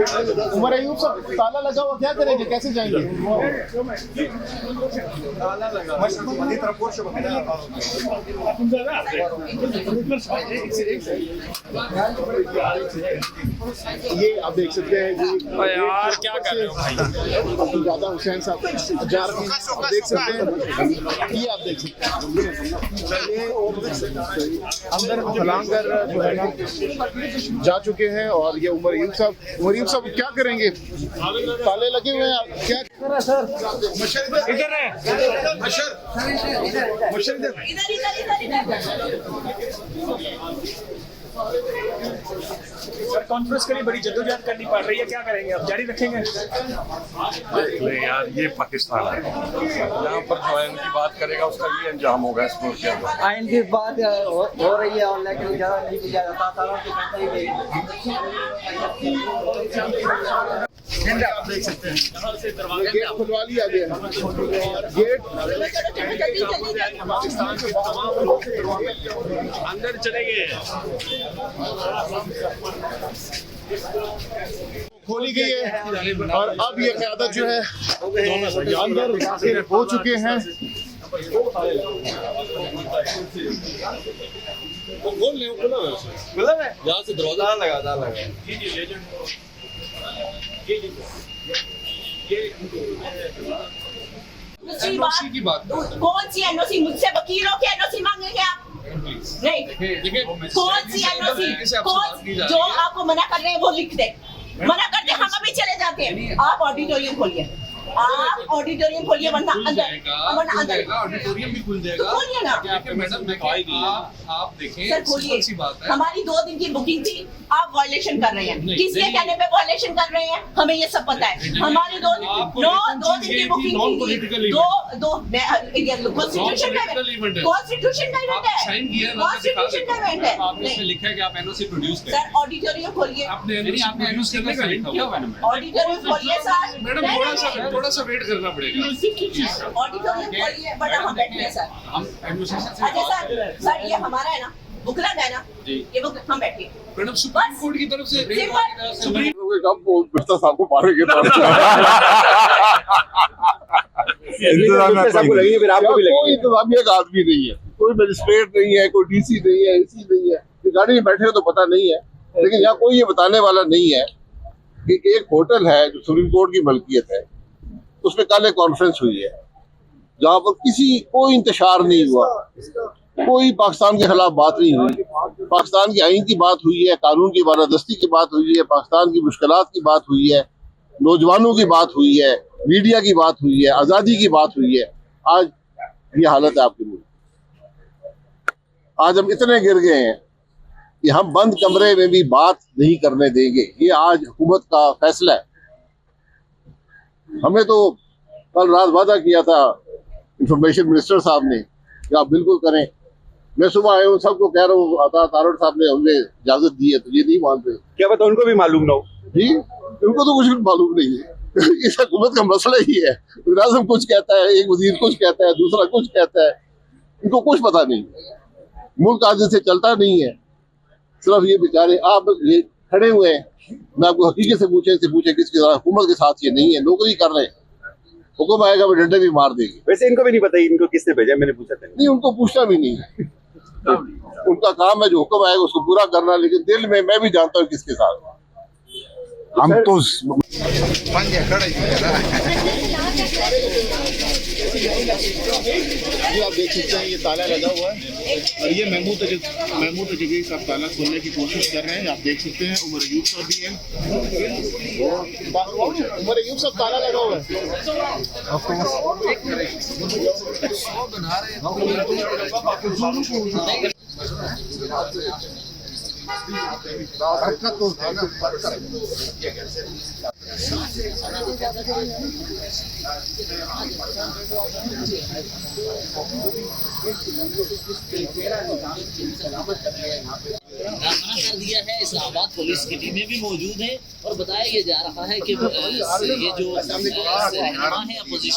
उमर अयूब साहब, ताला लगा हुआ, क्या करेंगे, कैसे जाएंगे? ये आप देख सकते हैं जी, यार क्या कर रहे हो भाई? ज्यादा हुसैन साहब जा रहे हैं, आप देख सकते हैं, ये आप देख सकते हैं अंदर फलांग कर जो है ना जा चुके हैं। और ये उमर अयूब साहब क्या करेंगे? ताले लगे हुए हैं, क्या सर? इधर है सर, कॉन्फ्रेंस के लिए बड़ी जद्दोजहद करनी पड़ रही है, क्या करेंगे अब, जारी रखेंगे? नहीं यार, ये पाकिस्तान है, यहाँ पर जो आयन की बात करेगा उसका ये अंजाम होगा इस मुल्क के अंदर। आयन की बात हो रही है और लेकिन ज़्यादा नहीं किया जाता, आप देख सकते हैं गेट खुलवा लिया गया है। गेट पाकिस्तान के तमाम लोग अंदर चले गए, खोली गई है और अब ये क़यादत जो है अंदर दाखिल हो चुके हैं। यहाँ से दरवाजा लगा एनओसी की बात कौन सी एनओसी? मुझसे वकीलों की एनओसी मांगेंगे आप? नहीं, कौन सी एनओसी? जो आपको मना कर रहे हैं वो लिख दे, मना कर दे, हम अभी चले जाते हैं। आप ऑडिटोरियम खोलिए, आप ऑडिटोरियम खोलिए, वरना अंदर ऑडिटोरियम भी खुल जाएगा। खोलिए ना मैडम, आप देखें, सर, खोलिए। हमारी 2 दिन की बुकिंग थी, आप वायलेशन कर रहे हैं। किसके कहने पे वायलेशन कर रहे हैं, हमें ये सब पता है। हमारी 2 दिन की बुकिंग थी, कॉन्स्टिट्यूशन का इवेंट है, कॉन्स्टिट्यूशन का इवेंट है। आपने लिखा है कि आप एनओसी प्रोड्यूस करें। सर, ऑडिटोरियम खोलिए, आपने एनओसी का लिखा हुआ है। ऑडिटोरियम खोलिए सर। मैडम, थोड़ा सा वेट करना पड़ेगा। ऑडिटोरियम खोलिए, बट हम बैठे हैं सर। हम एडमिनिस्ट्रेशन से अच्छा सर, ये हमारा है ना, बुकलग है ना, ये बुक हम बैठे। मैडम, सुप्रीम कोर्ट की तरफ से सुप्रीम साहब को मारेंगे कोई इंतजामिया का आदमी नहीं है, कोई मजिस्ट्रेट नहीं है, कोई डीसी नहीं है, एसी नहीं है। गाड़ी में बैठे हो तो पता नहीं है, लेकिन यहाँ कोई ये बताने वाला नहीं है कि एक होटल है जो सुप्रीम कोर्ट की मलकियत है, उसमें कल एक कॉन्फ्रेंस हुई है जहाँ पर कोई इंतशार नहीं हुआ, कोई पाकिस्तान के खिलाफ बात नहीं हुई। पाकिस्तान के आईन की बात हुई है, कानून की बालादस्ती की बात हुई है, पाकिस्तान की मुश्किलात की बात हुई है, नौजवानों की बात हुई है, मीडिया की बात हुई है, आज़ादी की बात हुई है। आज ये हालत है आपके मुल्क। आज हम इतने गिर गए हैं कि हम बंद कमरे में भी बात नहीं करने देंगे। ये आज हुकूमत का फैसला है। हमें तो कल रात वादा किया था इंफॉर्मेशन मिनिस्टर साहब ने कि आप बिल्कुल करें। मैं सुबह आया हूँ, सबको कह रहा हूँ, तारड़ साहब ने हमें इजाजत दी है, तो ये नहीं मानते। क्या पता उनको भी मालूम ना हो जी, उनको तो कुछ भी मालूम नहीं है। इस हुकूमत का मसला ही है, वज़ीर-ए-आज़म कुछ कहता है, एक वजीर कुछ कहता है, दूसरा कुछ कहता है, इनको कुछ पता नहीं। मुल्क आज से चलता नहीं है। सिर्फ ये बेचारे आप ये खड़े हुए हैं। मैं आपको हकीकत से पूछे किसके साथ, हुकूमत के साथ ये नहीं है, नौकरी कर रहे हैं। हुक्म आएगा वो डंडे भी मार देगी। वैसे इनको भी नहीं पता इनको किसने भेजा, मैंने पूछा था। नहीं, उनको पूछना भी नहीं है। उनका काम है जो हुक्म आएगा उसको पूरा करना, लेकिन दिल में मैं भी जानता हूँ किसके साथ। हम तो ये आप देख सकते हैं, ये ताला लगा हुआ है और ये महमूद तजवी साहब ताला खोलने की कोशिश कर रहे हैं। आप देख सकते हैं उमर अयूब साहब भी हैं। उमर अयूब साहब ताला लगा हुआ है। हरकत तो है ना, कर दिया है। इस्लामाबाद पुलिस की टीमें भी मौजूद है और बताया ये जा रहा है कि ये जो रहनुमा है अपोजिशन